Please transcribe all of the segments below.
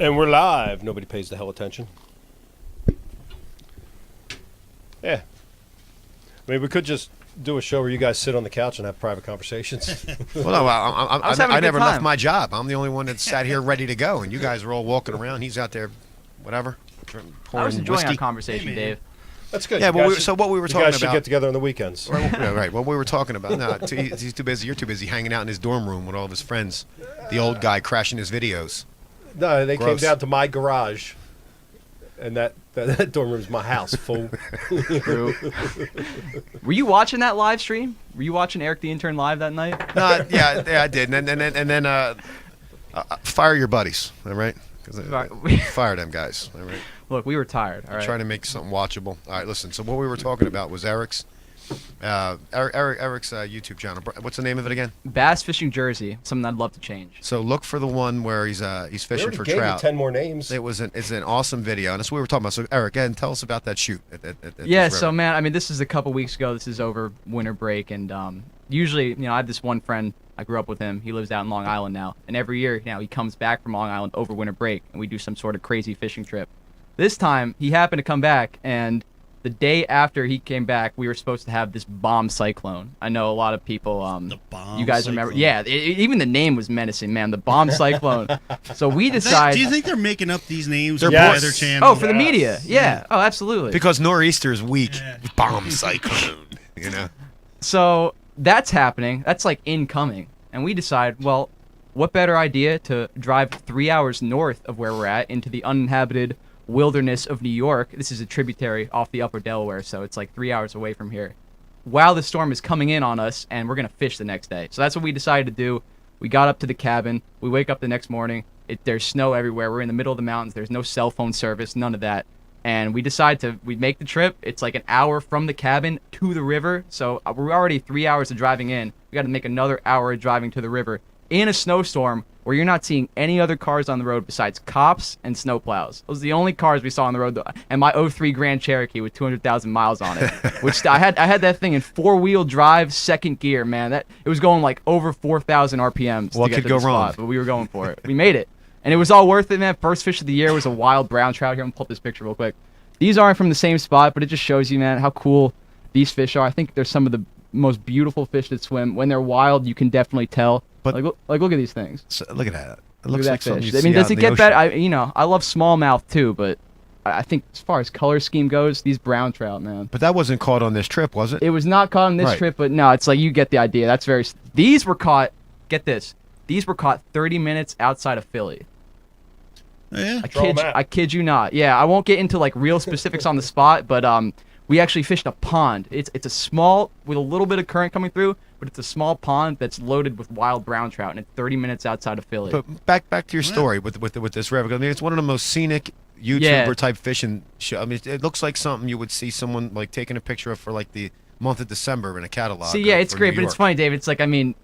And we're live. Nobody pays the hell attention. Yeah. I mean, we could just do a show where you guys sit on the couch and have private conversations. Well, no, I never left my job. I'm the only one that sat here ready to go, and you guys are all walking around. He's out there, whatever, pouring I was enjoying whiskey. our conversation, Dave. That's good. Yeah, so what we were talking about. You guys should get together on the weekends. Right. What we were talking about. No, he's too busy. You're too busy hanging out in his dorm room with all of his friends. The old guy crashing his videos. No, they Gross. came down to my garage, and that dorm room's my house, fool. True. Were you watching that live stream? Were you watching Eric the Intern live that night? No, yeah, I did. And then fire your buddies, all right? Fire them guys, all right? Look, we were tired, all right? Trying to make something watchable. All right, listen. So what we were talking about was Eric's YouTube channel. What's the name of it again? Bass Fishing Jersey. Something I'd love to change. So look for the one where he's fishing for trout. Gave you 10 more names. It's an awesome video, and that's what we were talking about. So Eric, again, tell us about that shoot. Yeah. So man, I mean, this is a couple weeks ago. This is over winter break, and usually, I have this one friend. I grew up with him. He lives out in Long Island now, and every year, he comes back from Long Island over winter break, and we do some sort of crazy fishing trip. This time, he happened to come back, and the day after he came back, we were supposed to have this bomb cyclone. I know a lot of people, the bomb you guys cyclone. remember. Yeah, even the name was menacing, man. The bomb cyclone. So we decided. Do you think they're making up these names They're for yes. the other channel? Oh, for the media. Yeah. Oh, absolutely. Because Nor'easter's weak. Yeah. Bomb cyclone. So that's happening. That's like incoming. And we decide, well, what better idea to drive 3 hours north of where we're at into the uninhabited wilderness of New York. This is a tributary off the upper Delaware, so it's like 3 hours away from here. While the storm is coming in on us, and we're going to fish the next day. So that's what we decided to do. We got up to the cabin. We wake up the next morning. There's snow everywhere. We're in the middle of the mountains. There's no cell phone service, none of that. And we decide we make the trip. It's like an hour from the cabin to the river. So we're already 3 hours of driving in. We got to make another hour of driving to the river in a snowstorm where you're not seeing any other cars on the road besides cops and snowplows. Those are the only cars we saw on the road. And my 03 Grand Cherokee with 200,000 miles on it, which I had that thing in 4-wheel drive, second gear, man. It was going like over 4,000 RPMs. What to get could to go the wrong? spot, but we were going for it. We made it. And it was all worth it, man. First fish of the year was a wild brown trout. Here, I'm going to pull up this picture real quick. These aren't from the same spot, but it just shows you, man, how cool these fish are. I think they're some of the most beautiful fish that swim. When they're wild, you can definitely tell. But look at these things. So, look at that. It Look looks at like that something fish. you'd I mean, see does out it in the get ocean. better? I love smallmouth too, but I think as far as color scheme goes, these brown trout, man. But that wasn't caught on this trip, was it? It was not caught on this Right. trip, but no, it's like you get the idea. That's very. These were caught. Get this. These were caught 30 minutes outside of Philly. Oh, yeah. I kid you not. Yeah, I won't get into like real specifics on the spot, but we actually fished a pond. It's a small with a little bit of current coming through, but it's a small pond that's loaded with wild brown trout, and it's 30 minutes outside of Philly. But back to your story with this river. I mean, it's one of the most scenic YouTuber type fishing show. I mean, it looks like something you would see someone like taking a picture of for like the month of December in a catalog. See, yeah, it's for great, New but it's York. funny, Dave. It's like, I mean,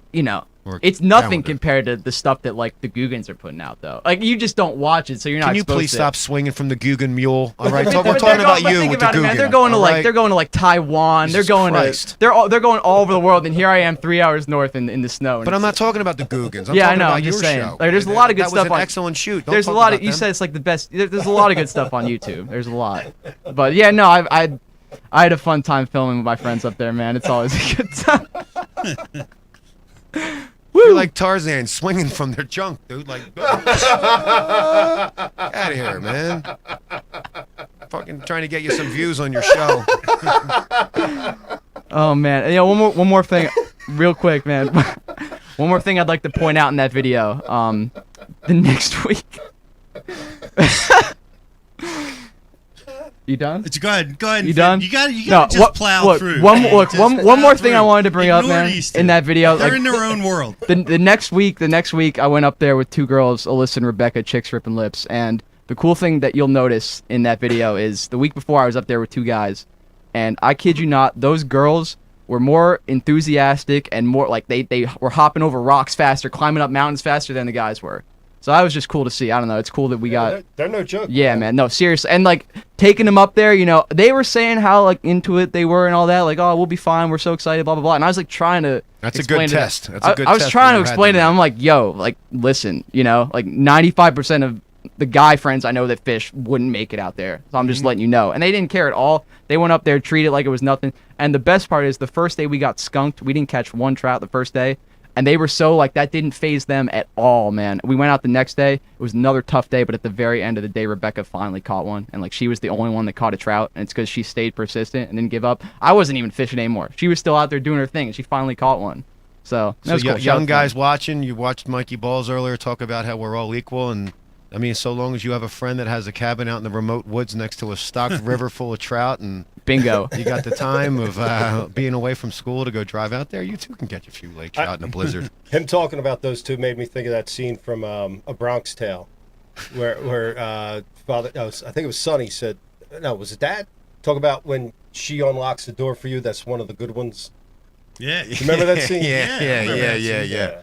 Or it's nothing calendar. compared to the stuff that like the Googans are putting out, though. Like you just don't watch it, so you're not. Can you exposed please to stop it. swinging from the Guggen mule? All right, But we're they're talking about but you think with the about it, man. Guggen. They're going to all like right? they're going to like Taiwan. Jesus they're going Christ. to they're going all over the world, and here I am 3 hours north in the snow. And But I'm not it's- talking about the Googans. I'm Yeah, I talking know, about I'm just your saying. show. Like, there's a lot of good that stuff was on- an excellent shoot. Don't There's a talk lot about of you them. said it's like the best. There's a lot of good stuff on YouTube. There's a lot, but yeah, no, I had a fun time filming with my friends up there, man. It's always a good time. You're like Tarzan swinging from their junk, dude. Like, out of here, man. Fucking trying to get you some views on your show. Oh man, one more thing, real quick, man. One more thing I'd like to point out in that video. The next week. You done? Go ahead. You done? You got to just plow through. One more Plow thing I through. wanted to bring up, man, Nor'easter. in that video. They're like, in their own world. the next week, I went up there with two girls, Alyssa and Rebecca, Chicks Ripping Lips, and the cool thing that you'll notice in that video is the week before I was up there with two guys, and I kid you not, those girls were more enthusiastic and more like they were hopping over rocks faster, climbing up mountains faster than the guys were. So that was just cool to see. I don't know. It's cool that we got. They're no joke. Yeah, man. No, seriously. And like taking them up there, they were saying how like into it they were and all that. Like, oh, we'll be fine. We're so excited. Blah blah blah. And I was like trying to. That's a good test. That's a good I was test trying to when you had explain to them. them. I'm like, yo, like listen, like 95% of the guy friends I know that fish wouldn't make it out there. So I'm just letting you know. And they didn't care at all. They went up there, treated it like it was nothing. And the best part is the first day we got skunked, we didn't catch one trout the first day. And they were so like, that didn't faze them at all, man. We went out the next day. It was another tough day, but at the very end of the day, Rebecca finally caught one. And like, she was the only one that caught a trout. And it's because she stayed persistent and didn't give up. I wasn't even fishing anymore. She was still out there doing her thing, and she finally caught one. So that was cool. Young guys watching, you watched Mikey Balls earlier talk about how we're all equal. And I mean, so long as you have a friend that has a cabin out in the remote woods next to a stocked river full of trout, and bingo, you got the time of being away from school to go drive out there, you too can catch a few lake trout in a blizzard. Him talking about those two made me think of that scene from A Bronx Tale, where father, I think it was Sonny, said, no, was it Dad? Talk about when she unlocks the door for you. That's one of the good ones. Yeah. Remember that scene? Yeah.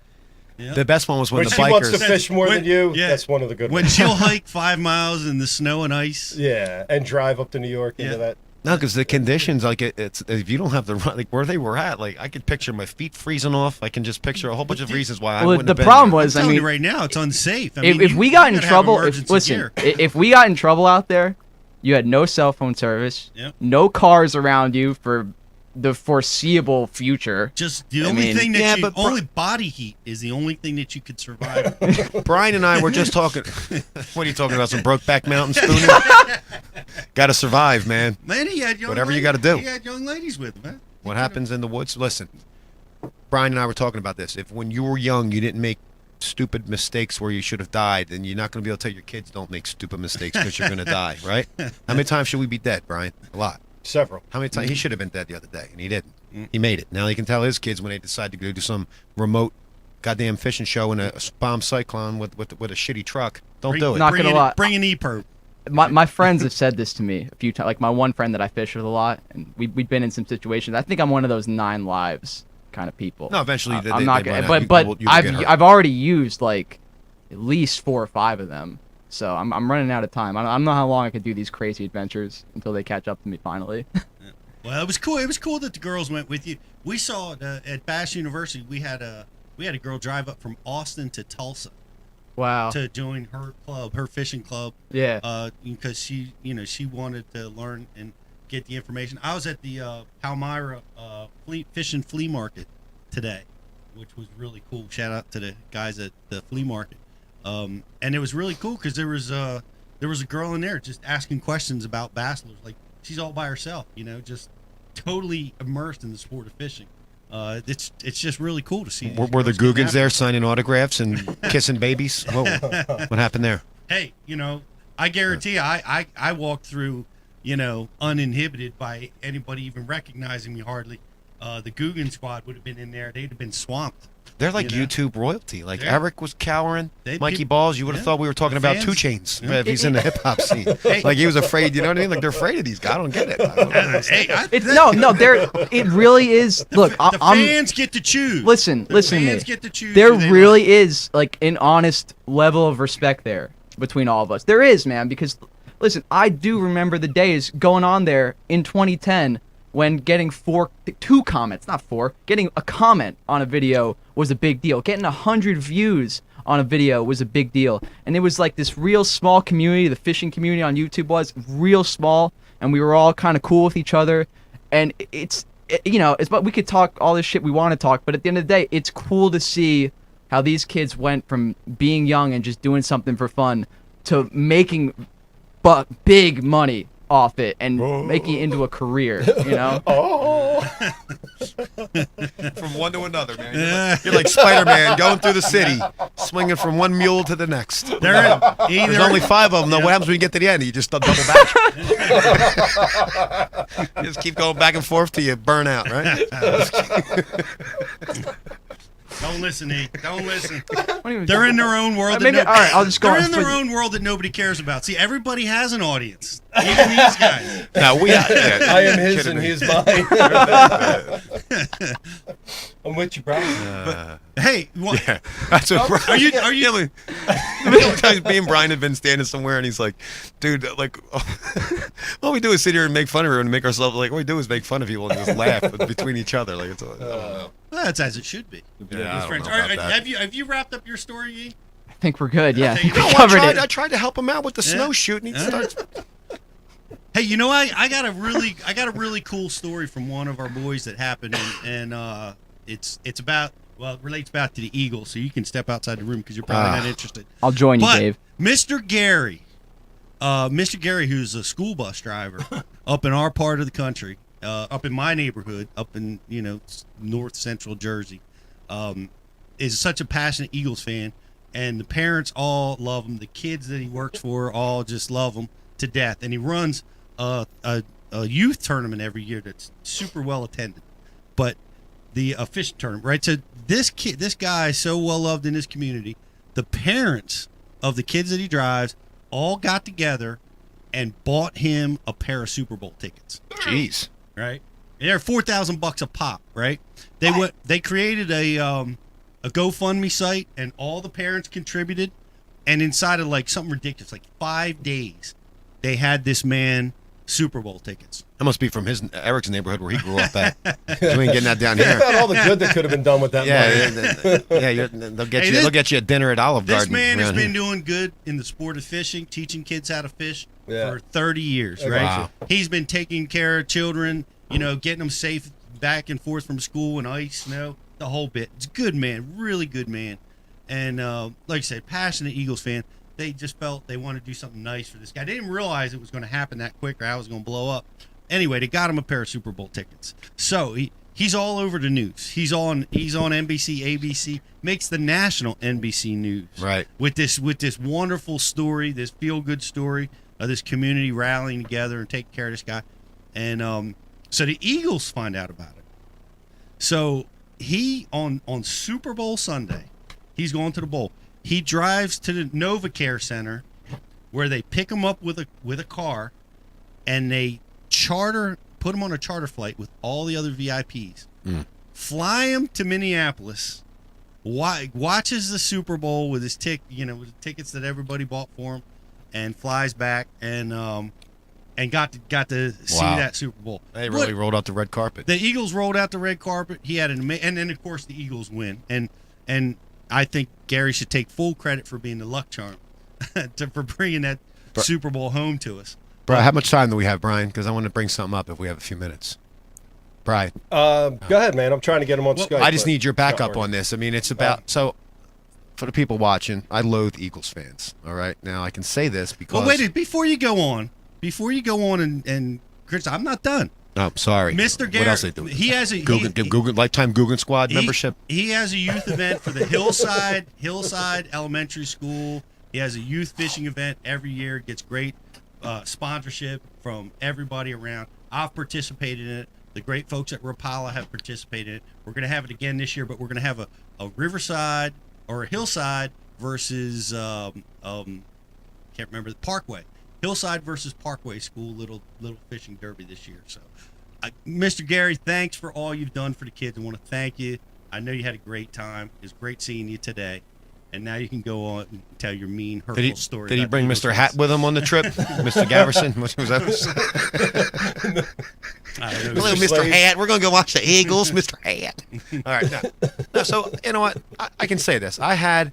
The best one was when the she bikers wants to fish more than you. Yeah. That's one of the good when ones. she'll hike 5 miles in the snow and ice. Yeah, and drive up to New York into that. No, because the conditions, like it's if you don't have the like where they were at, like I could picture my feet freezing off. I can just picture a whole bunch of reasons why I wouldn't have been problem there. was, I'm I telling mean, you right now, it's unsafe. I if mean, we got in gotta have trouble, emergency gear. if we got in trouble out there, you had no cell phone service, no cars around you for the foreseseeable future. Just the only thing that only body heat is the only thing that you could survive. Brian and I were just talking. What are you talking about? Some Brokeback Mountain spooning? Got to survive, man. Man, he had young Whatever you ladies. got to do. He had young ladies with him, man. What happens in the woods? Listen, Brian and I were talking about this. If when you were young, you didn't make stupid mistakes where you should have died, then you're not going to be able to tell your kids don't make stupid mistakes because you're going to die, right? How many times should we be dead, Brian? A lot. Several. How many times? He should have been dead the other day, and he didn't. He made it. Now he can tell his kids when they decide to go do some remote goddamn fishing show in a bomb cyclone with a shitty truck. Don't do it. Not gonna lie. Bring an E-perp. My friends have said this to me a few times. Like my one friend that I fish with a lot, and we've been in some situations. I think I'm one of those 9 lives kind of people. No, eventually I'm not gonna. But I've already used like at least 4 or 5 of them. So I'm running out of time. I don't know how long I could do these crazy adventures until they catch up to me finally. Well, it was cool. It was cool that the girls went with you. We saw it at Bass University. We had a girl drive up from Austin to Tulsa. Wow. To join her club, her fishing club. Yeah. Because she wanted to learn and get the information. I was at the Palmyra fishing flea market today, which was really cool. Shout out to the guys at the flea market. And it was really cool because there was a girl in there just asking questions about bass lures. Like she's all by herself, just totally immersed in the sport of fishing. It's just really cool to see. Were the Googans there signing autographs and kissing babies? What happened there? Hey, I guarantee I walked through, uninhibited by anybody even recognizing me hardly. The Guggen squad would have been in there. They'd have been swamped. They're like YouTube royalty. Like Eric was cowering. Mikey Balls, you would have thought we were talking about 2 Chainz if he's in the hip hop scene. Like he was afraid, you know what I mean? Like they're afraid of these guys. I don't get it. It really is. Look, the fans get to choose. Listen to me. Get to choose there really is like an honest level of respect there between all of us. There is, man, because listen, I do remember the days going on there in 2010 when getting 2 comments, not 4, getting a comment on a video was a big deal. Getting 100 views on a video was a big deal. And it was like this real small community, the fishing community on YouTube was real small, and we were all kind of cool with each other. And but we could talk all this shit we want to talk, but at the end of the day, it's cool to see how these kids went from being young and just doing something for fun to making big money off it and making it into a career, From one to another, man. You're like Spider-Man going through the city, swinging from one mule to the next. There's only 5 of them, though. What happens when you get to the end? You just double back. You just keep going back and forth till you burn out, right? Don't listen, E. Don't listen. They're in their own world. All right, I'll just go. They're in their own world that nobody cares about. See, everybody has an audience, even these guys. No, I am his and he is mine. I'm with you, bro. Hey, that's what. Are you? Sometimes me and Brian have been standing somewhere, and he's like, "Dude, like, all we do is sit here and make fun of her and make ourselves like. All we do is make fun of people and just laugh between each other. Like, it's. I don't know. Well, that's as it should be. Yeah, Friends. I don't know about that. Have you wrapped up your story, E? think we're good. Yeah, I think we No, covered it. I tried to help him out with the snow shoot, and he starts. Hey, you know, I got a really cool story from one of our boys that happened, and it's about, well, it relates back to the Eagles, so you can step outside the room because you're probably not interested. I'll join you, But Dave. Mr. Gary, who's a school bus driver up in our part of the country, up in my neighborhood, up in north central Jersey, is such a passionate Eagles fan, and the parents all love him. The kids that he works for all just love him to death, and he runs a youth tournament every year that's super well attended, but the fish tournament, right? So this guy is so well loved in his community. The parents of the kids that he drives all got together and bought him a pair of Super Bowl tickets. Jeez. Right? And they're $4,000 a pop, right? They created a GoFundMe site, and all the parents contributed, and inside of like something ridiculous, like 5 days, they had this man Super Bowl tickets. That must be from Eric's neighborhood where he grew up at. You ain't getting that down Think here. about all the good that could have been done with that money. They'll get you a dinner at Olive This Garden. man has around been here. doing good in the sport of fishing, teaching kids how to fish Yeah. for 30 years, I right? Wow. He's been taking care of children, getting them safe back and forth from school and ice, snow, the whole bit. It's a good man, really good man. And like I said, passionate Eagles fan. They just felt they wanted to do something nice for this guy. They didn't realize it was going to happen that quick or how it was going to blow up. Anyway, they got him a pair of Super Bowl tickets. So he's all over the news. He's on NBC, ABC, makes the national NBC news. Right. With this wonderful story, this feel good story of this community rallying together and taking care of this guy. And so the Eagles find out about it. So he on Super Bowl Sunday, he's going to the bowl. He drives to the Nova Care Center, where they pick him up with a car, and they put him on a charter flight with all the other VIPs, fly him to Minneapolis, watches the Super Bowl with his with the tickets that everybody bought for him, and flies back and got to see that Super Bowl. They really rolled out the red carpet. The Eagles rolled out the red carpet. He had and then of course the Eagles win, and I think Gary should take full credit for being the luck charm for bringing that Super Bowl home to us. Brian, how much time do we have, Brian? Because I want to bring something up if we have a few minutes. Brian. Go ahead, man. I'm trying to get him on Skype. I just but need your it's not backup working. on this. I mean, it's about for the people watching, I loathe Eagles fans. All right, now I can say this because. Well, wait, before you go on, and Chris, I'm not done. Oh, sorry, Mr. Gary. What else they do? He has a Google lifetime Google Squad membership. He has a youth event for the Hillside Elementary School. He has a youth fishing event every year. Gets great sponsorship from everybody around. I've participated in it. The great folks at Rapala have participated in it. We're going to have it again this year, but we're going to have a Riverside or a Hillside versus can't remember the Parkway. Hillside versus Parkway School little fishing derby this year. So, Mr. Gary, thanks for all you've done for the kids. I want to thank you. I know you had a great time. It was great seeing you today. And now you can go on and tell your mean, hurtful story. Did he about bring Eagles Mr. Hat fans. with him on the trip? Mr. Gaverson? Was that? I don't know. Hello, Mr. Slade. Hat. We're going to go watch the Eagles, Mr. Hat. All right. No, so, you know what? I can say this. I had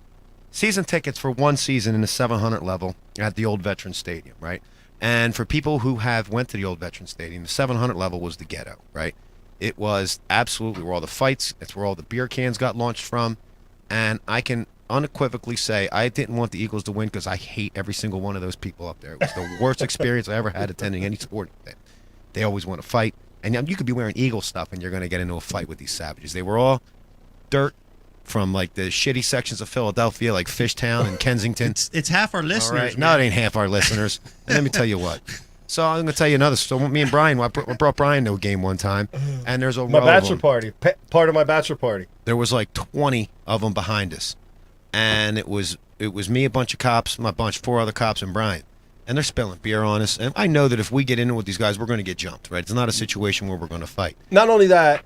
season tickets for one season in the 700 level at the old Veterans Stadium, right? And for people who went to the old Veterans Stadium, the 700 level was the ghetto, right? It was absolutely where all the fights, it's where all the beer cans got launched from. And I can unequivocally say I didn't want the Eagles to win because I hate every single one of those people up there. It was the worst experience I ever had attending any sport event. They always want to fight. And you could be wearing Eagle stuff and you're going to get into a fight with these savages. They were all dirt from like the shitty sections of Philadelphia, like Fishtown and Kensington. It's half our All listeners. right. man. No, it ain't half our listeners. And let me tell you what. So I'm going to tell you another story. Me and Brian, I brought Brian to a game one time, and there's a My row bachelor of them. party. Part of my bachelor party. There was like 20 of them behind us, and it was me, a bunch of cops, four other cops, and Brian. And they're spilling beer on us. And I know that if we get into it with these guys, we're going to get jumped, right? It's not a situation where we're going to fight. Not only that,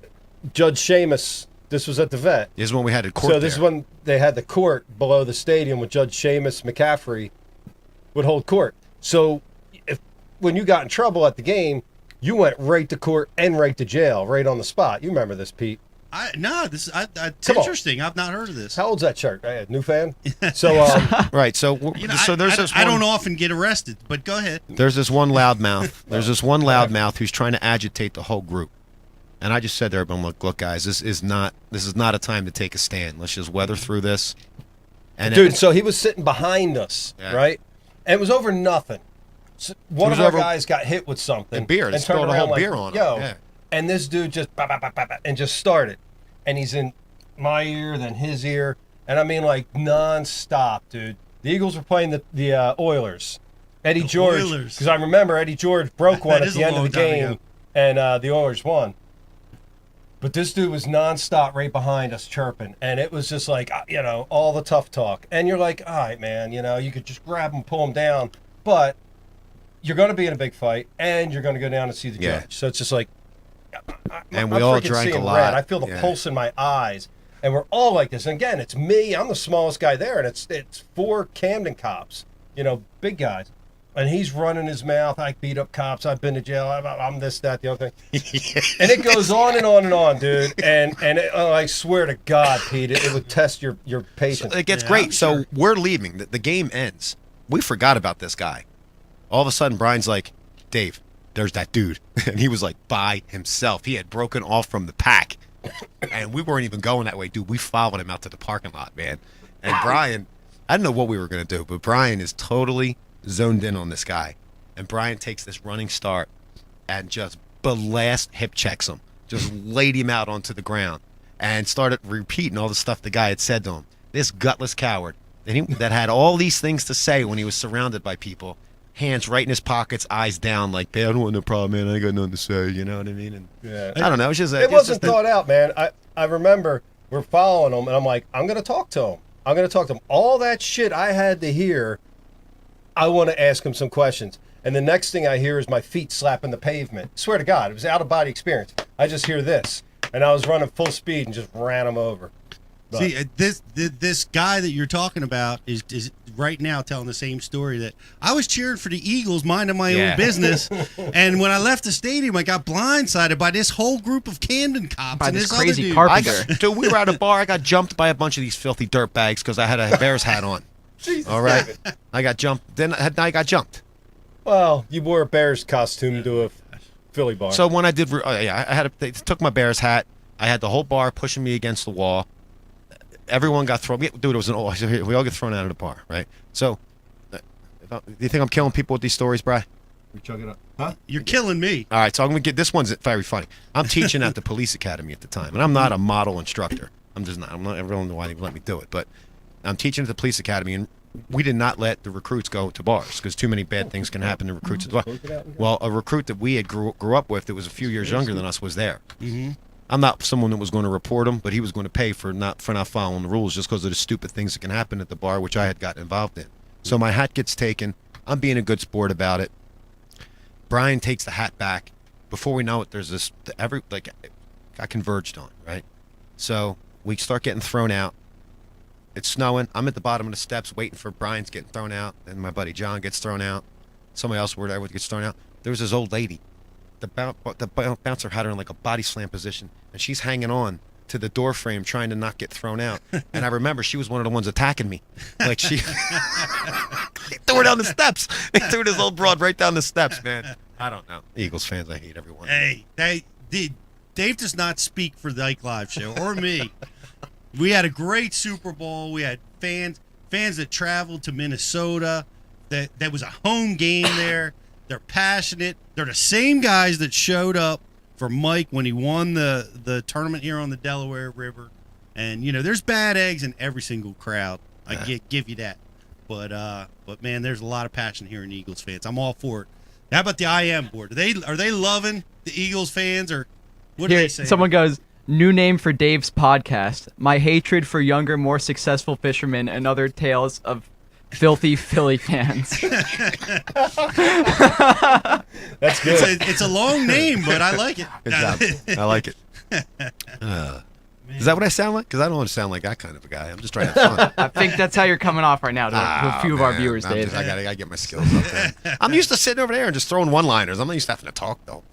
Judge Seamus, this was at the vet. This is when we had a court So this is there. when they had the court below the stadium with Judge Seamus McCaffrey would hold court. So when you got in trouble at the game, you went right to court and right to jail, right on the spot. You remember this, Pete? It's Come on. interesting. I've not heard of this. How old's that shark? New fan. So Right. So so there's this. I one- don't often get arrested, but go ahead. There's this one loudmouth. There's this one loudmouth who's trying to agitate the whole group. And I just said to everyone, look, guys, this is not a time to take a stand. Let's just weather through this. And dude, so he was sitting behind us, Yeah. right? And it was over nothing. So one of was our over- guys got hit with something. And beer. They and spilled turned a whole around like, beer on him. Yo, Yeah. and this dude just and just started, and he's in my ear, then his ear, and I mean like nonstop, dude. The Eagles were playing the Oilers. Eddie George, Oilers. because I remember Eddie George broke one That at is the a end of the long time game, ago. and the Oilers won. But this dude was nonstop right behind us chirping. And it was just like, all the tough talk. And you're like, all right, man, you could just grab him, pull him down. But you're going to be in a big fight, and you're going to go down and see the Yeah. judge. So it's just like, And I'm we all freaking drank a seeing lot. red. I feel the Yeah. pulse in my eyes. And we're all like this. And again, it's me. I'm the smallest guy there. And it's 4 Camden cops, big guys. And he's running his mouth. I beat up cops. I've been to jail. I'm this, that, the other thing. And it goes on and on and on, dude. And I swear to God, Pete, it would test your patience. It gets Yeah, great. I'm So sure. we're leaving. The game ends. We forgot about this guy. All of a sudden, Brian's like, Dave, there's that dude. And he was like by himself. He had broken off from the pack. And we weren't even going that way, dude. We followed him out to the parking lot, man. And Brian, I didn't know what we were going to do, but Brian is totally zoned in on this guy. And Brian takes this running start and just blast hip checks him. Just laid him out onto the ground and started repeating all the stuff the guy had said to him. This gutless coward that had all these things to say when he was surrounded by people. Hands right in his pockets, eyes down, like, hey, I don't want no problem, man. I ain't got nothing to say, you know what I mean? And Yeah. I don't know. It's just It wasn't thought out, man. I remember we're following him, and I'm like, I'm going to talk to him. I'm going to talk to him. All that shit I had to hear, I want to ask him some questions. And the next thing I hear is my feet slapping the pavement. Swear to God, it was out-of-body experience. I just hear this. And I was running full speed and just ran him over. But, See, this guy that you're talking about is right now telling the same story that I was cheering for the Eagles, minding my Yeah. own business, and when I left the stadium, I got blindsided by this whole group of Camden cops By and this this crazy other dude. carpenter. Dude, we were at a bar. I got jumped by a bunch of these filthy dirtbags because I had a Bears hat on. Jesus, All right. David. I got jumped. Then I got jumped. Well, you wore a Bears costume to a Philly bar. So when I did, they took my Bears hat. I had the whole bar pushing me against the wall. Everyone got thrown. Dude, it was we all get thrown out of the bar, right? So, do you think I'm killing people with these stories, Bri? You chug it up. Huh? You're killing me. All right, so I'm gonna get this one's very funny. I'm teaching at the police academy at the time, and I'm not a model instructor. I'm just not. I don't know why they let me do it, but I'm teaching at the police academy, and we did not let the recruits go to bars because too many bad things can happen to recruits as well. Well, a recruit that we had grew up with that was a few years younger than us was there. Mm-hmm. I'm not someone that was going to report him, but he was going to pay for not following the rules just because of the stupid things that can happen at the bar, which I had gotten involved in. So my hat gets taken. I'm being a good sport about it. Brian takes the hat back. Before we know it, there's this got converged on, right? So we start getting thrown out. It's snowing. I'm at the bottom of the steps waiting for Brian's getting thrown out. Then my buddy John gets thrown out. Somebody else where gets thrown out. There was this old lady. The bouncer had her in like a body slam position, and she's hanging on to the door frame trying to not get thrown out. And I remember she was one of the ones attacking me. Like she they threw her down the steps. They threw this old broad right down the steps, man. I don't know. Eagles fans, I hate everyone. Hey, Dave does not speak for the Ike Live Show or me. We had a great Super Bowl. We had fans that traveled to Minnesota. That was a home game there. They're passionate. They're the same guys that showed up for Mike when he won the tournament here on the Delaware River. And there's bad eggs in every single crowd. I give you that. But man, there's a lot of passion here in Eagles fans. I'm all for it. How about the IM board? Are they loving the Eagles fans, or what are Here, they saying? someone goes, new name for Dave's podcast. My hatred for younger, more successful fishermen and other tales of filthy Philly fans. That's good. It's a long name, but I like it. Good job. I like it. Is that what I sound like? Because I don't want to sound like that kind of a guy. I'm just trying to have fun. I think that's how you're coming off right now to a few of our viewers, Dave. I gotta get my skills up there. I'm used to sitting over there and just throwing one-liners. I'm not used to having to talk though.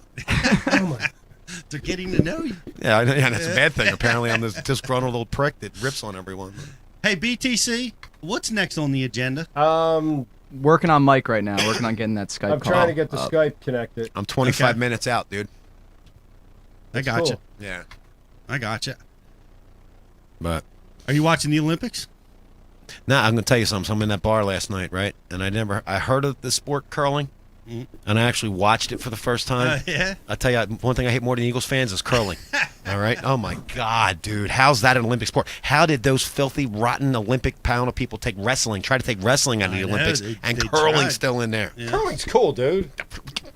They're getting to know you. Yeah, yeah, that's a bad thing. Apparently, I'm this disgruntled little prick that rips on everyone. Hey, BTC, what's next on the agenda? Working on Mike right now. Working on getting that Skype I'm call trying to get the up. Skype connected. I'm 25 Okay. minutes out, dude. I got you. Cool. Yeah. I got you. But Are you watching the Olympics? now I'm gonna tell you something. So I'm in that bar last night, right? And I heard of the sport curling, and I actually watched it for the first time. Yeah. I tell you, one thing I hate more than Eagles fans is curling. All right. Oh my God, dude, how's that an Olympic sport? How did those filthy, rotten Olympic panel people try to take wrestling out of the I know, Olympics, and they curling's tried. still in there? Yeah. Curling's cool, dude.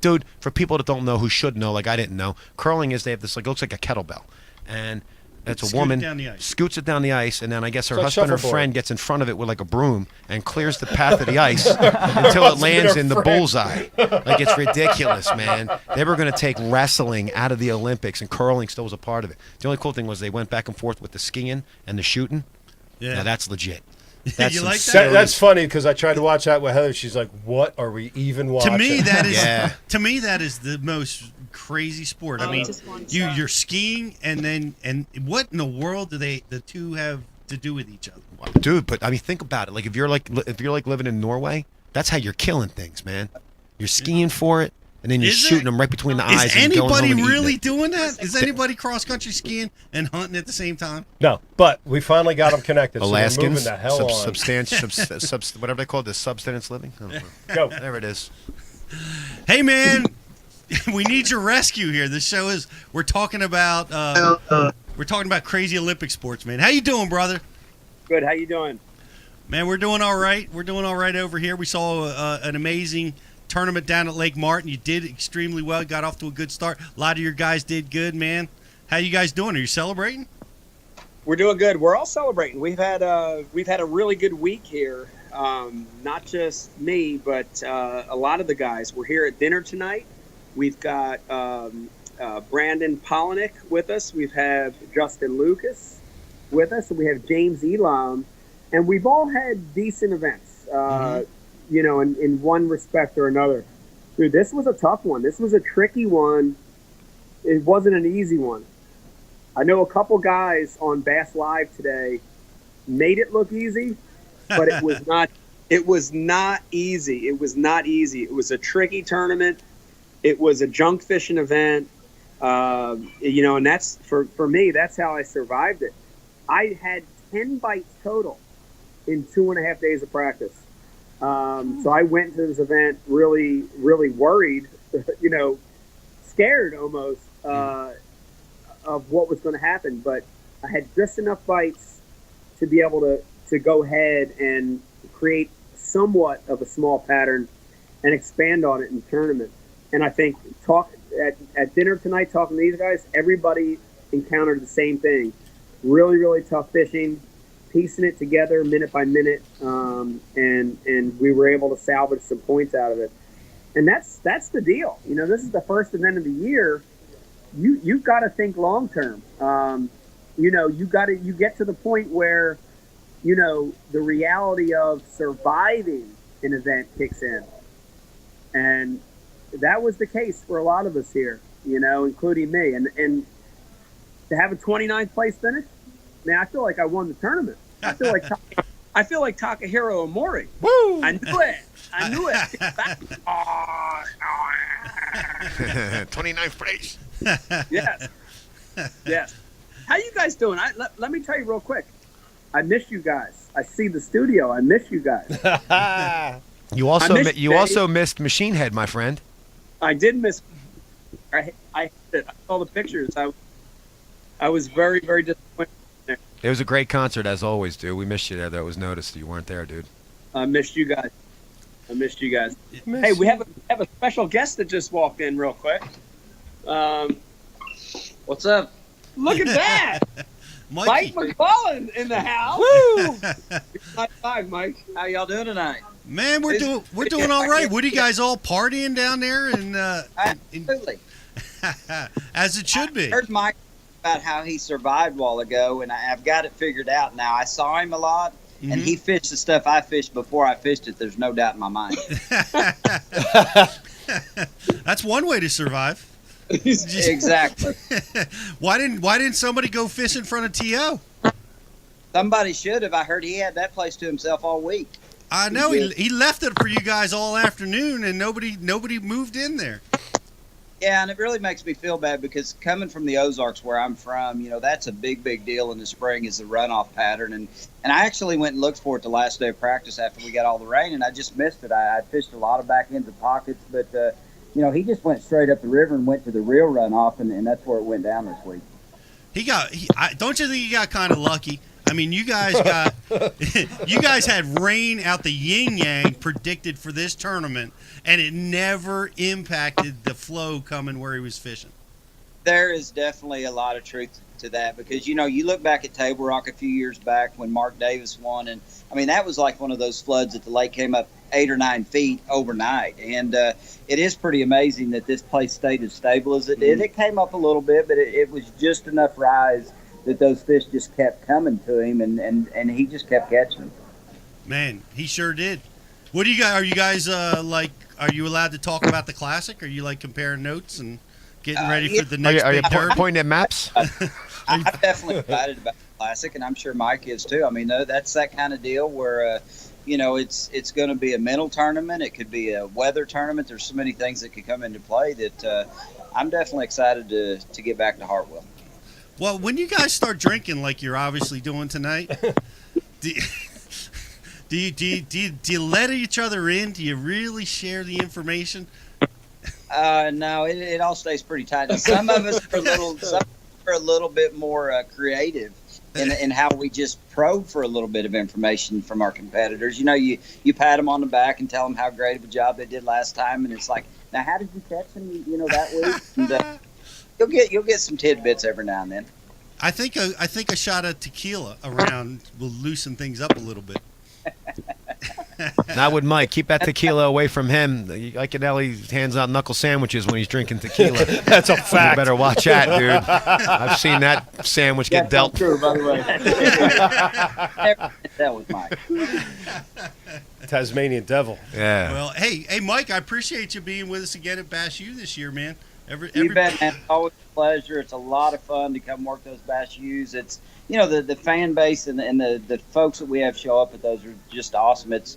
Dude, for people that don't know, who should know, like I didn't know, curling is they have this like looks like a kettlebell, and it's a Scoot it woman down the ice. scoots it down the ice, and then I guess her It's like husband or shuffleboard. friend gets in front of it with like a broom and clears the path of the ice until it lands or in the friend. bullseye. Like it's ridiculous, man. They were going to take wrestling out of the Olympics, and curling still was a part of it. The only cool thing was they went back and forth with the skiing and the shooting. Yeah. Now that's legit. That's You some like that? serious- That's funny because I tried to watch that with Heather. She's like, "What are we even watching?" To me, that is Yeah. to me that is the most crazy sport. I mean, you're skiing, and what in the world do the two have to do with each other? Dude, but I mean, think about it. Like if you're like living in Norway, that's how you're killing things, man. You're skiing for it, and then you're Is it? shooting them right between the eyes. Is and going home anybody and eating really it. doing that? Is anybody cross country skiing and hunting at the same time? No, but we finally got them connected. So we're moving Alaskans, the hell on. whatever they call it, the subsistence living. I don't know. Go. There it is. Hey man, we need your rescue here. This show is we're talking about crazy Olympic sports, man. How you doing, brother? Good. How you doing? Man, we're doing all right. We're doing all right over here. We saw an amazing tournament down at Lake Martin. You did extremely well. You got off to a good start. A lot of your guys did good, man. How you guys doing? Are you celebrating? We're doing good. We're all celebrating. We've had a really good week here. Not just me, but a lot of the guys. We're here at dinner tonight. We've got Brandon Palaniuk with us. We have Justin Lucas with us, and we have James Elam. And we've all had decent events, you know, in one respect or another. Dude, this was a tough one. This was a tricky one. It wasn't an easy one. I know a couple guys on Bass Live today made it look easy, but it was not. It was not easy. It was not easy. It was a tricky tournament. It was a junk fishing event, you know, and that's for me. That's how I survived it. I had 10 bites total in 2.5 days of practice. So I went to this event really, really worried, you know, scared almost of what was going to happen. But I had just enough bites to be able to go ahead and create somewhat of a small pattern and expand on it in the tournament. And I think at dinner tonight, talking to these guys, everybody encountered the same thing. Really, really tough fishing, piecing it together minute by minute, and we were able to salvage some points out of it. And that's the deal. You know, this is the first event of the year. You've got to think long term. You know, you get to the point where, you know, the reality of surviving an event kicks in, and that was the case for a lot of us here. You know, including me, and to have a 29th place finish, man, I feel like I won the tournament. I feel like Takahiro Omori. Woo! I knew it. I knew it. 29th place. Yes. Yes. How you guys doing? Let me tell you real quick. I miss you guys. I see the studio. I miss you guys. You also I missed you Dave. also missed Machine Head, my friend. I did miss. I saw the pictures. I was very, very disappointed. It was a great concert as always, dude. We missed you there. That was noticed you weren't there, dude. I missed you guys. Hey, we have a special guest that just walked in real quick. What's up? Look at that. Mike Mikey. McClelland in the house. Woo! High five, Mike. How y'all doing tonight? Man, we're doing all right. What are you guys all partying down there? And Absolutely. as it should be. I heard Mike about how he survived a while ago, and I've got it figured out now. I saw him a lot, and he fished the stuff I fished before I fished it. There's no doubt in my mind. That's one way to survive. Exactly. Why didn't somebody go fish in front of T.O.? Somebody should have. I heard he had that place to himself all week. I know he left it for you guys all afternoon, and nobody moved in there. Yeah, and it really makes me feel bad because coming from the Ozarks where I'm from, that's a big deal in the spring is the runoff pattern. And I actually went and looked for it the last day of practice after we got all the rain, and I just missed it. I fished a lot of back ends of pockets, but, he just went straight up the river and went to the real runoff, and that's where it went down this week. Don't you think he got kind of lucky? I mean, you guys had rain out the yin yang predicted for this tournament, and it never impacted the flow coming where he was fishing. There is definitely a lot of truth to that because, you look back at Table Rock a few years back when Mark Davis won, and I mean, that was like one of those floods that the lake came up 8 or 9 feet overnight. And it is pretty amazing that this place stayed as stable as it did. It came up a little bit, but it was just enough rise that those fish just kept coming to him, and he just kept catching them. Man, he sure did. What do you guys? Are you guys Are you allowed to talk about the Classic? Are you like comparing notes and getting ready for the next Are you big derby? pointing at maps? I'm definitely excited about the Classic, and I'm sure Mike is too. I mean, that's that kind of deal where it's going to be a mental tournament. It could be a weather tournament. There's so many things that could come into play that I'm definitely excited to get back to Hartwell. Well, when you guys start drinking like you're obviously doing tonight, do you let each other in? Do you really share the information? No, it all stays pretty tight. Now, some of us are a little bit more creative in how we just probe for a little bit of information from our competitors. You pat them on the back and tell them how great of a job they did last time, and it's like, now how did you catch them? That week. And, You'll get some tidbits every now and then. I think a shot of tequila around will loosen things up a little bit. Not with Mike. Keep that tequila away from him. Iaconelli hands out knuckle sandwiches when he's drinking tequila. That's a fact. You better watch that, dude. I've seen that sandwich get dealt. That's true, by the way. That was Mike. Tasmanian devil. Yeah. Well, hey, Mike, I appreciate you being with us again at Bass U this year, man. You bet, man. It's always a pleasure. It's a lot of fun to come work those Bass U's. It's the fan base and the folks that we have show up at those are just awesome. It's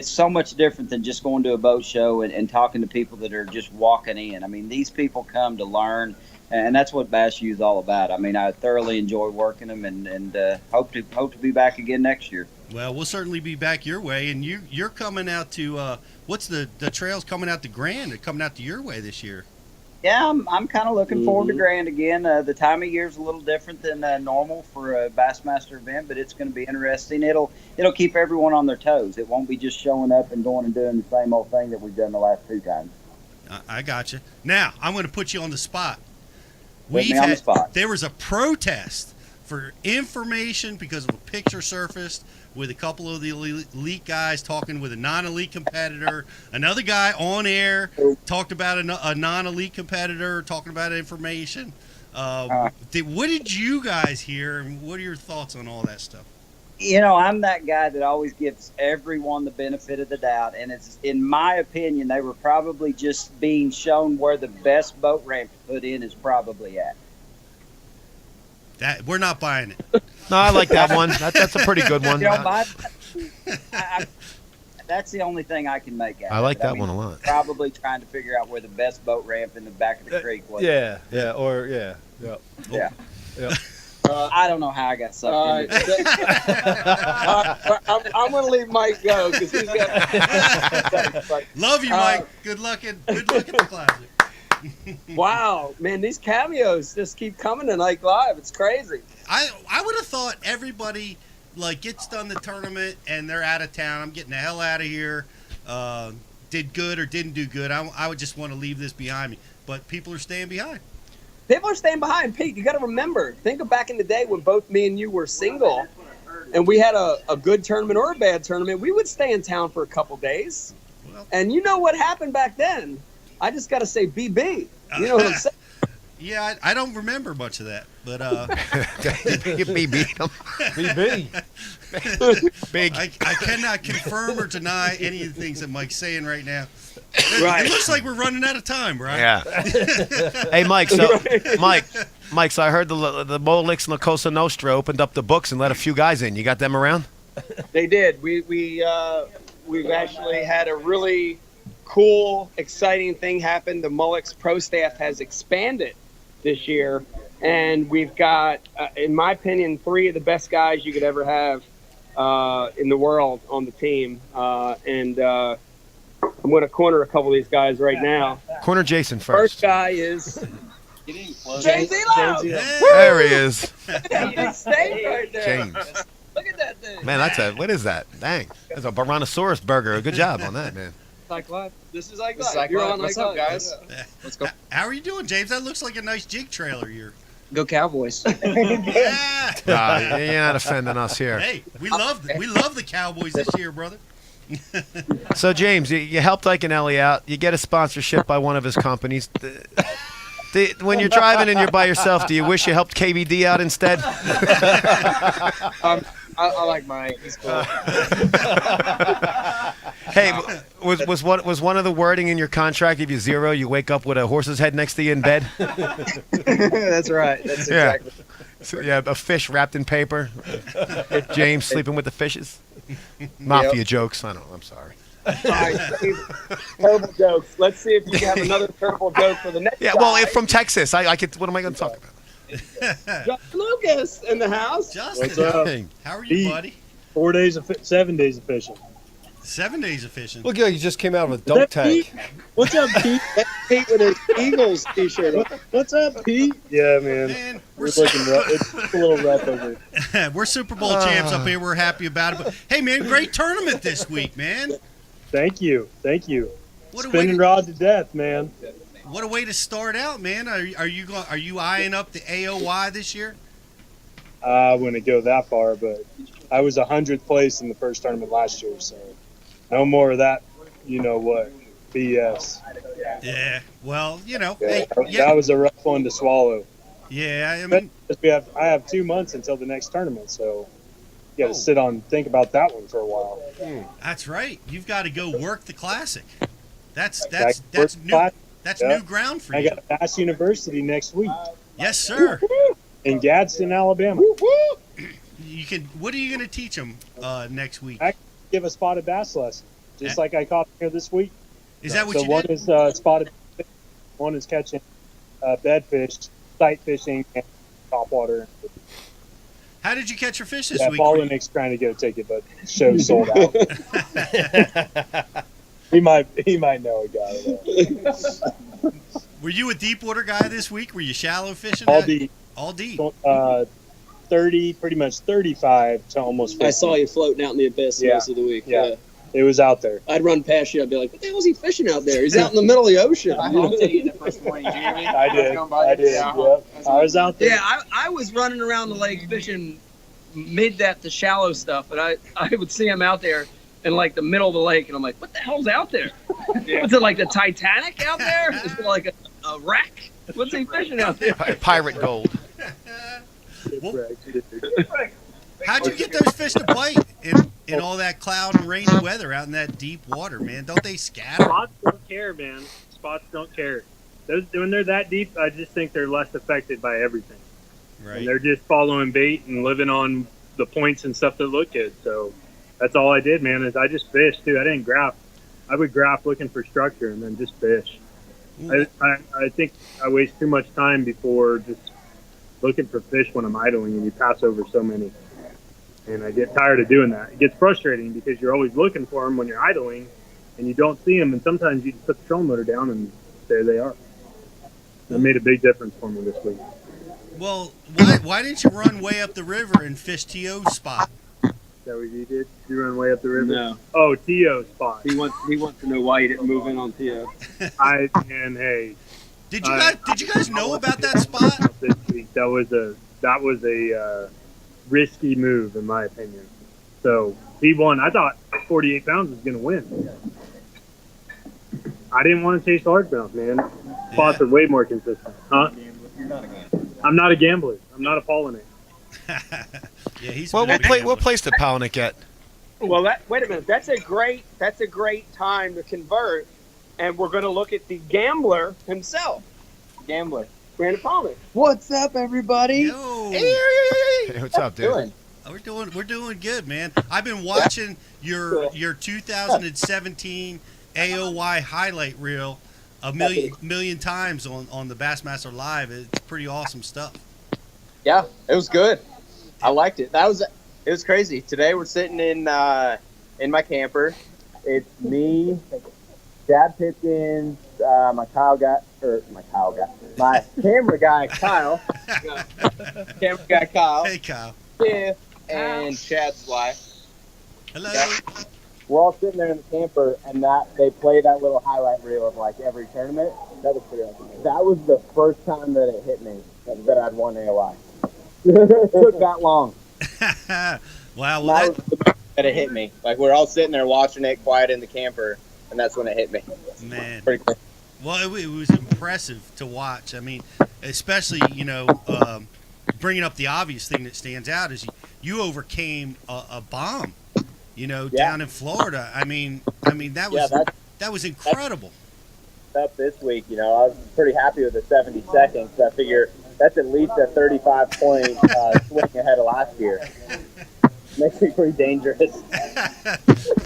so much different than just going to a boat show and talking to people that are just walking in. I mean, these people come to learn, and that's what Bass U is all about. I mean, I thoroughly enjoy working them, and hope to be back again next year. Well, we'll certainly be back your way, and you're coming out to what's the trails coming out to Grand? They're coming out to your way this year. Yeah, I'm kind of looking forward to Grand again. The time of year is a little different than normal for a Bassmaster event, but it's going to be interesting. It'll keep everyone on their toes. It won't be just showing up and going and doing the same old thing that we've done the last 2 times. I got you. Now, I'm going to put you on the spot. There was a protest for information because of a picture surfaced with a couple of the elite guys talking with a non-elite competitor. Another guy on air talked about a non-elite competitor talking about information. What did you guys hear, and what are your thoughts on all that stuff? I'm that guy that always gives everyone the benefit of the doubt, and it's, in my opinion, they were probably just being shown where the best boat ramp to put in is probably at. That we're not buying it. No, I like that one. That's a pretty good one. That's the only thing I can make out. I like that one a lot. Probably trying to figure out where the best boat ramp in the back of the creek was. Yeah. I don't know how I got sucked into it. I'm going to leave Mike go because he's got. Love you, Mike. Good luck at the Classic. Wow, man, these cameos just keep coming to Nike Live. It's crazy. I would have thought everybody gets done the tournament and they're out of town. I'm getting the hell out of here. Did good or didn't do good. I would just want to leave this behind me. But people are staying behind. People are staying behind. Pete, you got to remember, think of back in the day when both me and you were single and we had a good tournament or a bad tournament. We would stay in town for a couple days. Well, and you know what happened back then? I just got to say BB. You know what I'm saying? Yeah, I don't remember much of that, but BB. BB. Big. I cannot confirm or deny any of the things that Mike's saying right now. Right. It looks like we're running out of time, right? Yeah. Hey, Mike. So, Mike. So I heard the Molix and La Cosa Nostra opened up the books and let a few guys in. You got them around? They did. We've actually had a really cool, exciting thing happen. The Mullix Pro staff has expanded this year, and we've got, in my opinion, 3 of the best guys you could ever have in the world on the team. I'm going to corner a couple of these guys right now. Corner Jason first. First guy is James Elam. There he is. He stayed right there. James. Look at that thing. Man, what is that? Dang. That's a Brontosaurus burger. Good job on that, man. This is like that. You're on. What's up, guys? Let's go. How are you doing, James? That looks like a nice jig trailer here. Go Cowboys. Yeah. You're not offending us here. Hey, we love the Cowboys this year, brother. So, James, you helped Iaconelli out. You get a sponsorship by one of his companies. When you're driving and you're by yourself, do you wish you helped KBD out instead? I like Mike. He's cool. Hey, was one of the wording in your contract, if you zero, you wake up with a horse's head next to you in bed? That's right. That's exactly. So, yeah, a fish wrapped in paper. James sleeping with the fishes. Mafia jokes. I don't know. I'm sorry. All right, terrible jokes. Let's see if you can have another terrible joke for the next. Yeah, well, from Texas, I could. What am I going to talk about? Justin Lucas in the house. Justin, What's up? How are you, buddy? 7 days of fishing. 7 days of fishing. Look like you just came out of a dunk tank. What's up, Pete? Pete with his Eagles t-shirt on. What's up, Pete? Yeah, man. We're looking rough. It's a little rough over here. We're Super Bowl champs up here. We're happy about it. But hey, man, great tournament this week, man. Thank you. What a Spinning rod to death, man. What a way to start out, man. Are you eyeing up the AOY this year? I wouldn't go that far, but I was 100th place in the first tournament last year, so no more of that. You know what? BS. Yeah. Well, Yeah, that was a rough one to swallow. Yeah, I mean, I have 2 months until the next tournament, so you got to think about that one for a while. That's right. You've got to go work the classic. That's New new ground for you. I got Bass University next week. Yes, sir. In Gadsden, Alabama. You can. What are you going to teach them next week? I give a spotted bass lesson, just like I caught here this week. Is that what you one did? is spotted, one is catching bedfish, sight fishing, and topwater. How did you catch your fish this Yeah, week? Paulinik's trying to go take it, but the show's sold out. He might know a guy. Were you a deep water guy this week? Were you shallow fishing? All deep. All deep. 30, pretty much 35 to almost 50. I saw you floating out in the abyss most of the week. Yeah. It was out there. I'd run past you. I'd be like, what the hell is he fishing out there? He's out in the middle of the ocean. I honked at you the first morning, Jeremy. I did. Yeah, I was out there. Yeah, I was running around the lake fishing mid-depth to shallow stuff, but I would see him out there in like the middle of the lake, and I'm like, what the hell's out there? Was it like the Titanic out there? Is it like a wreck? What's he fishing out there? Pirate gold. How'd you get those fish to bite in all that cloud and rainy weather out in that deep water, man? Don't they scatter? Spots don't care, man. Spots don't care. When they're that deep, I just think they're less affected by everything. Right. And they're just following bait and living on the points and stuff that look good. So that's all I did, man, is I just fished, too. I didn't graph. I would graph looking for structure and then just fish. I think I waste too much time before just looking for fish when I'm idling, and you pass over so many. And I get tired of doing that. It gets frustrating because you're always looking for them when you're idling, and you don't see them. And sometimes you just put the trolling motor down, and there they are. That made a big difference for me this week. Well, why didn't you run way up the river and fish T.O.'s spot? Is that what you did? You run way up the river? No. Oh, T.O. spot. He wants to know why you didn't move in on T.O. Hey. Did you guys know about that spot? This week, that was a risky move in my opinion. So he won. I thought 48 pounds was going to win. I didn't want to chase largemouth, man. Spots are way more consistent. Huh? You're not a gambler. I'm not a gambler. I'm not a pollinator. Yeah, he's Well, been a what, big what gambler. place did Palaniuk get? Well, wait a minute. That's a great time to convert, and we're going to look at the gambler himself, Gambler. Brandon Palaniuk. What's up, everybody? Yo. Hey, what's up, dude? Doing? We're doing good, man. I've been watching your 2017 AOY highlight reel a million times on the Bassmaster Live. It's pretty awesome stuff. Yeah, it was good. I liked it. It was crazy. Today we're sitting in my camper. It's me, Chad Pitkins, my camera guy Kyle, Hey, Kyle. Tiff, and Chad's wife. Hello. We're all sitting there in the camper, and they play that little highlight reel of like every tournament. That was pretty awesome. That was the first time that it hit me that I'd won AOI. It took that long. Wow. Well, That was the moment that it hit me. Like we're all sitting there watching it quiet in the camper, and that's when it hit me. man. Pretty cool. Well, it was impressive to watch. I mean, especially bringing up the obvious thing that stands out is you overcame a bomb, down in Florida. I mean that was incredible. Up this week, I was pretty happy with the 70 seconds. I figure that's at least a 35-point swing ahead of last year. Makes me pretty dangerous.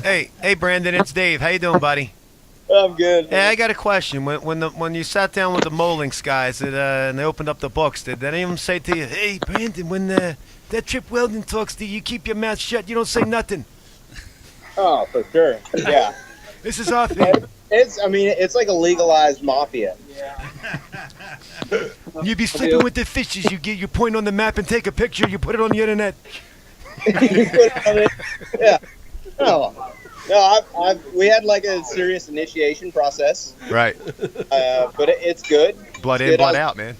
Hey, Brandon, it's Dave. How you doing, buddy? I'm good. Hey, I got a question. When you sat down with the Molinks guys and they opened up the books, did any of them say to you, "Hey, Brandon, when that Trip Weldon talks to you, you keep your mouth shut. You don't say nothing. Oh, for sure. Yeah. This is our thing." It's like a legalized mafia. You be sleeping with the fishes. You point on the map and take a picture. You put it on the internet. Yeah. No, we had like a serious initiation process, Right. but it's good. Blood It's in, good. blood out, man.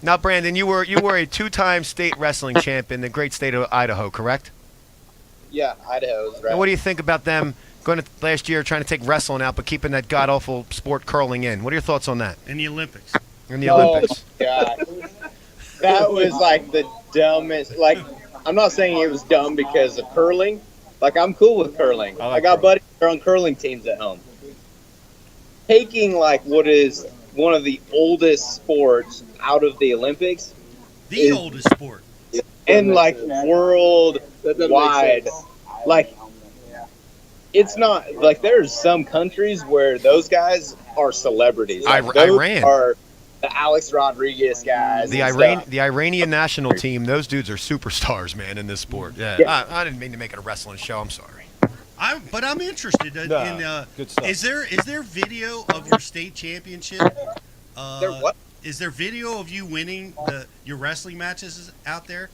Now, Brandon, you were a two-time state wrestling champ in the great state of Idaho, correct? Yeah, Idaho's right. And what do you think about them going to last year trying to take wrestling out but keeping that god-awful sport curling in? What are your thoughts on that? In the Olympics. In the Olympics. God. That was like the dumbest. Like, I'm not saying it was dumb because of curling. Like, I'm cool with curling. I like got curling. buddies that are on curling teams at home. Taking like what is one of the oldest sports out of the Olympics The oldest sport. and like worldwide, like it's not like there's some countries where those guys are celebrities. Like, those Iran. are the Alex Rodriguez guys. The and Iran, stuff. the Iranian national team, those dudes are superstars, man, in this sport. Yeah, Yeah. I didn't mean to make it a wrestling show. I'm sorry. But I'm interested in. Good stuff. Is there video of your state championship? There what? Is there video of you winning your wrestling matches out there?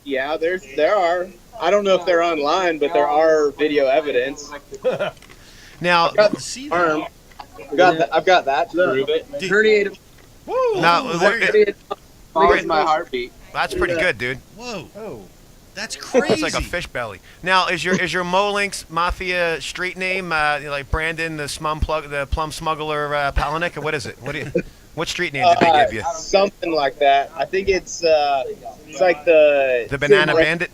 Yeah, there are. I don't know if they're online, but there are video evidence. Now, Got the See arm. that? I've got that to prove it. Dude, Herniated. now Follows my heartbeat. that's pretty good, dude. whoa, Oh, that's crazy. It's like a fish belly. Now, is your Molinks Mafia street name like Brandon the plum smuggler Palaniuk, or what is it? What street name did they give you? Something like that. I think it's like the The Bandit,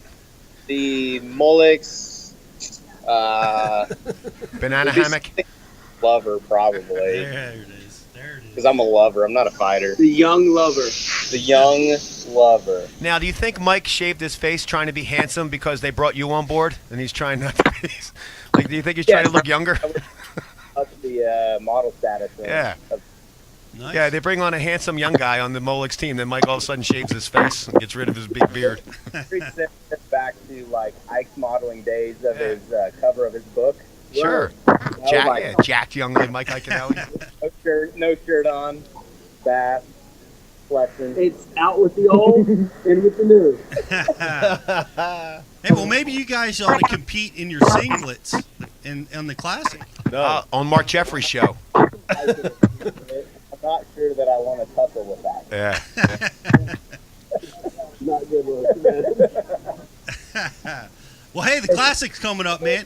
the Molex Banana Hammock. lover probably There it is. because I'm a lover. I'm not a fighter. The young lover. The young lover. Now, do you think Mike shaved his face trying to be handsome because they brought you on board, and he's trying not to be? Like, do you think he's trying to look younger? Up the model status. Yeah. Of Nice. Yeah, they bring on a handsome young guy on the Molex team, then Mike all of a sudden shaves his face and gets rid of his big beard. pretty similar back to like Ike's modeling days of his cover of his book. Sure. Jacked young Mike Iaconelli. No shirt on, bass, flexing. It's out with the old, in with the new. Hey, well, maybe you guys ought to compete in your singlets in the classic. no. On Mark Jeffrey's show. I'm not sure that I want to tussle with that. Yeah. Not good with Well, hey, the classic's coming up, man.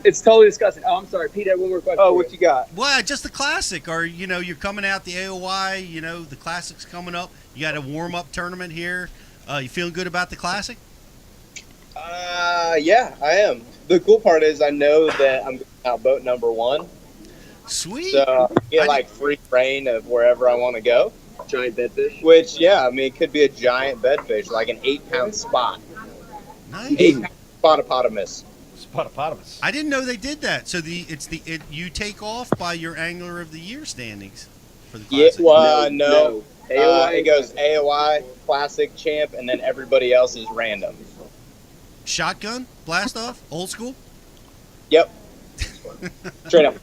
It's totally disgusting. Oh, I'm sorry. Pete, I have one more question. Oh, what you got? Well, just the classic. Or, you're coming out the AOY, the classic's coming up. You got a warm-up tournament here. You feeling good about the classic? Yeah, I am. The cool part is I know that I'm going out boat number 1. Sweet. So I get like free reign of wherever I want to go. Giant bedfish. Which, yeah, I mean, it could be a giant bedfish, like an 8-pound spot. Nice. 8-pound spotopotamus. Spotopotamus. I didn't know they did that. So you take off by your Angler of the Year standings for the Yeah, classic. well, no. AOI. It goes AOI, Classic, Champ, and then everybody else is random. Shotgun, blast off, old school. Yep. Straight up.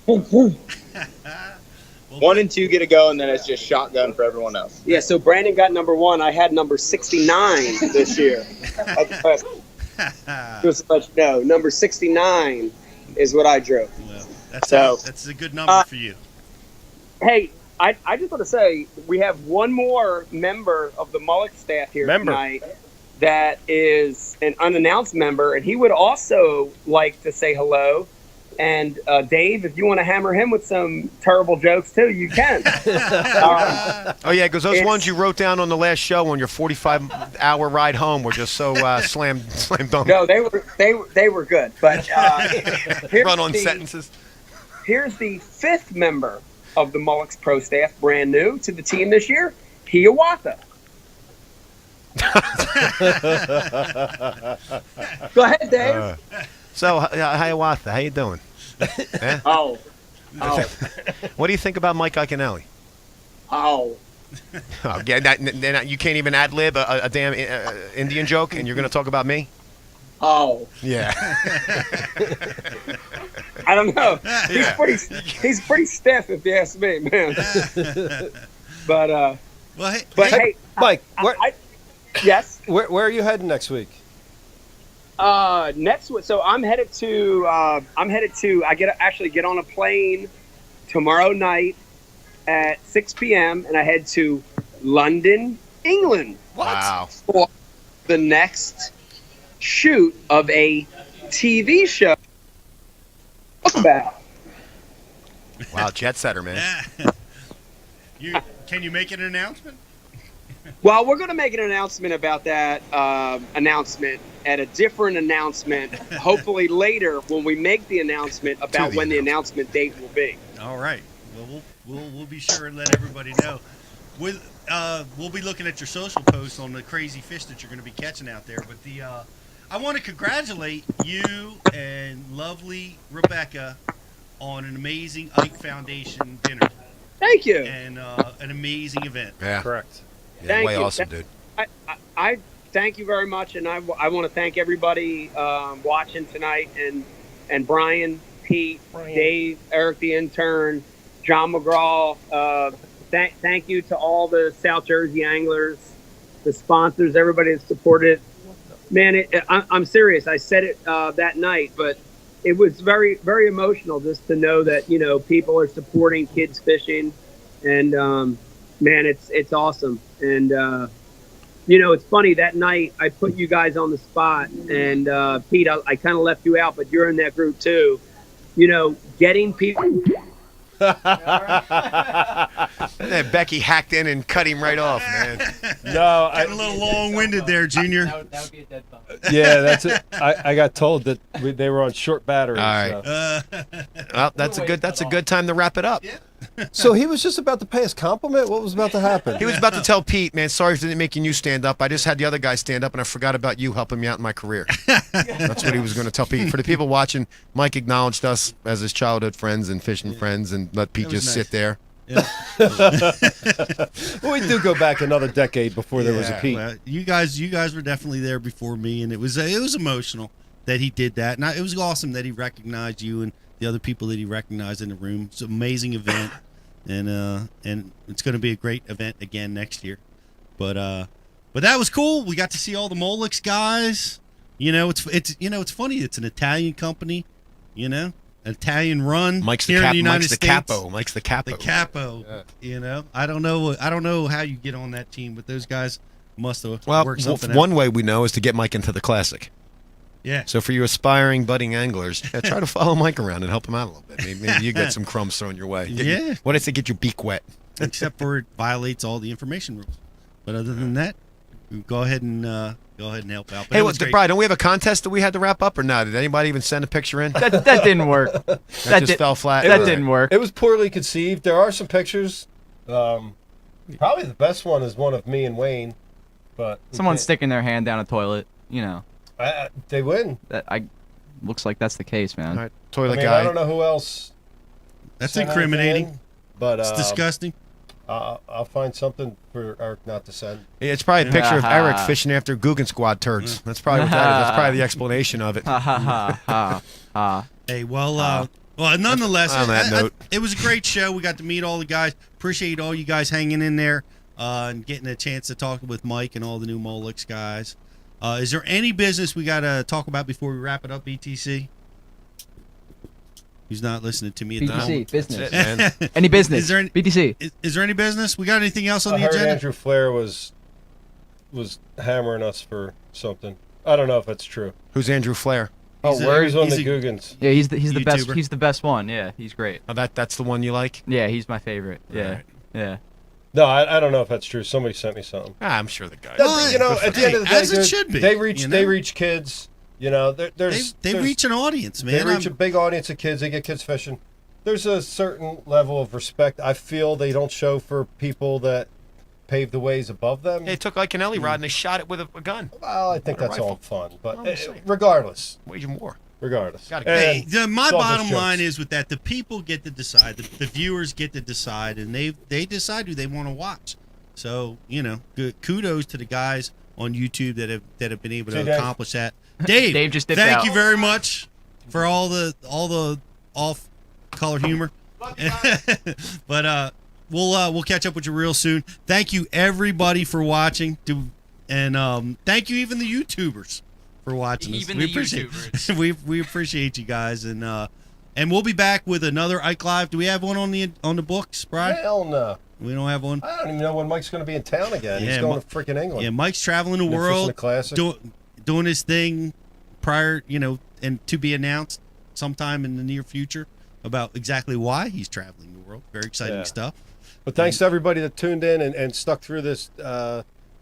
1 and 2 get to go, and then it's just shotgun for everyone else. Yeah, so Brandon got number 1. I had number 69 this year. Just to let you know, number 69 is what I drew. Well, that's a good number for you. Hey, I just want to say we have one more member of the Mullock staff here tonight that is an unannounced member, and he would also like to say hello. And Dave, if you want to hammer him with some terrible jokes too, you can. Oh yeah, because those ones you wrote down on the last show on your 45-hour ride home were just so slam dunk. No, they were good. But run on sentences. Here's the 5th member of the Mullock's pro staff, brand new to the team this year, Hiawatha. Go ahead, Dave. So, Hiawatha, how you doing? Eh? Oh. What do you think about Mike Iaconelli? Oh. Oh, yeah, you can't even ad-lib a damn Indian joke, and you're going to talk about me? Oh. Yeah. I don't know. He's pretty stiff, if you ask me, man. But hey, Mike, yes. Where are you heading next week? Next week. So I'm headed to. I get on a plane tomorrow night at 6 p.m. and I head to London, England. Wow. For the next shoot of a TV show. About. Wow, jet setter, man. Can you make an announcement? Well, we're going to make an announcement about that announcement at a different announcement, hopefully later when we make the announcement about when the announcement date will be. All right. Well, we'll be sure and let everybody know. We'll be looking at your social posts on the crazy fish that you're going to be catching out there. But I want to congratulate you and lovely Rebecca on an amazing Ike Foundation dinner. Thank you. And an amazing event. Yeah. Correct. Yeah, Thank way you. awesome, dude. I thank you very much, and I want to thank everybody watching tonight, and Brian, Pete, Dave, Eric the intern, John McGraw. Thank you to all the South Jersey anglers, the sponsors, everybody that supported. Man, I'm serious. I said it that night, but it was very, very emotional just to know that people are supporting kids fishing, and man, it's awesome. And it's funny, that night I put you guys on the spot, and Pete, I kind of left you out, but you're in that group too. Getting people. Becky hacked in and cut him right off, man. No, Getting a little long-winded there, Junior. That would be a dead phone. Yeah, that's it. I got told that they were on short batteries. All right. So. Well, that's a good time to wrap it up. So he was just about to pay us compliment? What was about to happen? He was about to tell Pete, man, sorry for making you stand up. I just had the other guy stand up, and I forgot about you helping me out in my career. That's what he was going to tell Pete. For the people watching, Mike acknowledged us as his childhood friends and fishing friends, and let Pete just sit there. Yeah. Well, we do go back another decade before there was a Pete. Well, you guys were definitely there before me, and it was emotional that he did that. And it was awesome that he recognized you and the other people that he recognized in the room. It's an amazing event, and it's going to be a great event again next year. But that was cool. We got to see all the Molix guys. It's funny. It's an Italian company. Italian run. Mike's here in the United Mike's States. the capo. Mike's the capo. The capo. Yeah. I don't know how you get on that team, but those guys must have worked something one out. way we know is to get Mike into the classic. Yeah. So for you aspiring budding anglers, try to follow Mike around and help him out a little bit. Maybe you get some crumbs thrown your way. What did I say? Get your beak wet. Except for it violates all the information rules. But other than that, Go ahead and help out. But Hey, it was great. Brian, don't we have a contest that we had to wrap up or not? Did anybody even send a picture in? That didn't work. That just fell flat. That didn't work. It was poorly conceived. There are some pictures. Probably the best one is one of me and Wayne, but Someone sticking their hand down a toilet. You know. They win. Looks like that's the case, man. All right, toilet I guy. I don't know who else. That's sent incriminating. anything in, but It's disgusting. I'll find something for Eric not to send. It's probably a picture of Eric fishing after Guggen Squad turds. That's probably what that is. That's probably the explanation of it. Ha ha ha ha ha. Hey, well, nonetheless, on that note. it was a great show. We got to meet all the guys. Appreciate all you guys hanging in there and getting a chance to talk with Mike and all the new Molix guys. Is there any business we got to talk about before we wrap it up, BTC? He's not listening to me at the moment. BTC, business. That's it, man. Any business? Is there any- BTC. Is there any business? We got anything else on I the heard agenda? Andrew Flair was hammering us for something. I don't know if that's true. Who's Andrew Flair? He's Where he's on he's the a- Googans. Yeah, he's the best. YouTuber. He's the best one. Yeah, he's great. Oh, that's the one you like? Yeah, he's my favorite. Yeah, Right. yeah. No, I don't know if that's true. Somebody sent me something. I'm sure the guy. You know, at the end of the day, as it should be, they reach you know? they reach kids. You know, there's They reach an audience, man. They reach a big audience of kids. They get kids fishing. There's a certain level of respect I feel they don't show for people that pave the ways above them. They took Iaconelli rod and they shot it with a gun. Well, I think Not a that's all rifle. fun, but Well, I'm saying. regardless, Wage more. Gotta Hey, my it's all bottom just line jokes. is with that the people get to decide, the viewers get to decide, and they decide who they want to watch. So good kudos to the guys on YouTube that have been able to See, Dave? accomplish that. Dave, Dave just dipped thank out. you very much for all the off color humor. But we'll catch up with you real soon. Thank you everybody for watching, and thank you even the YouTubers for watching us. Even We the appreciate- YouTubers. we appreciate you guys, and we'll be back with another Ike Live. Do we have one on the books, Brian? Hell no. We don't have one. I don't even know when Mike's going to be in town again. Yeah, He's going to freaking England. Yeah, Mike's traveling the Been fishing world, the Classic. doing his thing prior, and to be announced sometime in the near future about exactly why he's traveling the world. Very exciting Yeah. stuff. But thanks to everybody that tuned in and stuck through this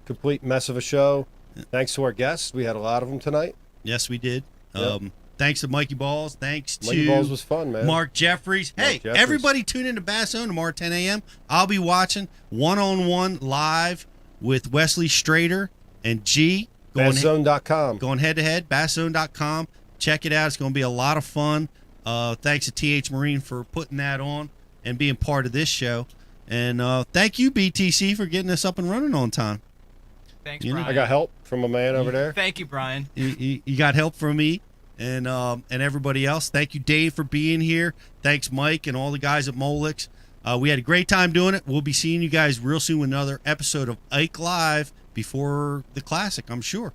complete mess of a show. Thanks to our guests. We had a lot of them tonight. Yes, we did. Yep. Thanks to Mikey Balls. Thanks Mikey to Balls was fun, man. Mark Jeffries. Hey, Jeffries. everybody tune in to Bass Zone tomorrow at 10 a.m. I'll be watching one-on-one live with Wesley Strader and G. BassZone.com. Going head-to-head, BassZone.com. Check it out. It's going to be a lot of fun. Thanks to TH Marine for putting that on and being part of this show. And thank you, BTC, for getting us up and running on time. Thanks, You know, Brian. I got help from a man over there. Thank you, Brian. You got help from me and everybody else. Thank you, Dave, for being here. Thanks, Mike, and all the guys at Molix. We had a great time doing it. We'll be seeing you guys real soon with another episode of Ike Live before the Classic, I'm sure.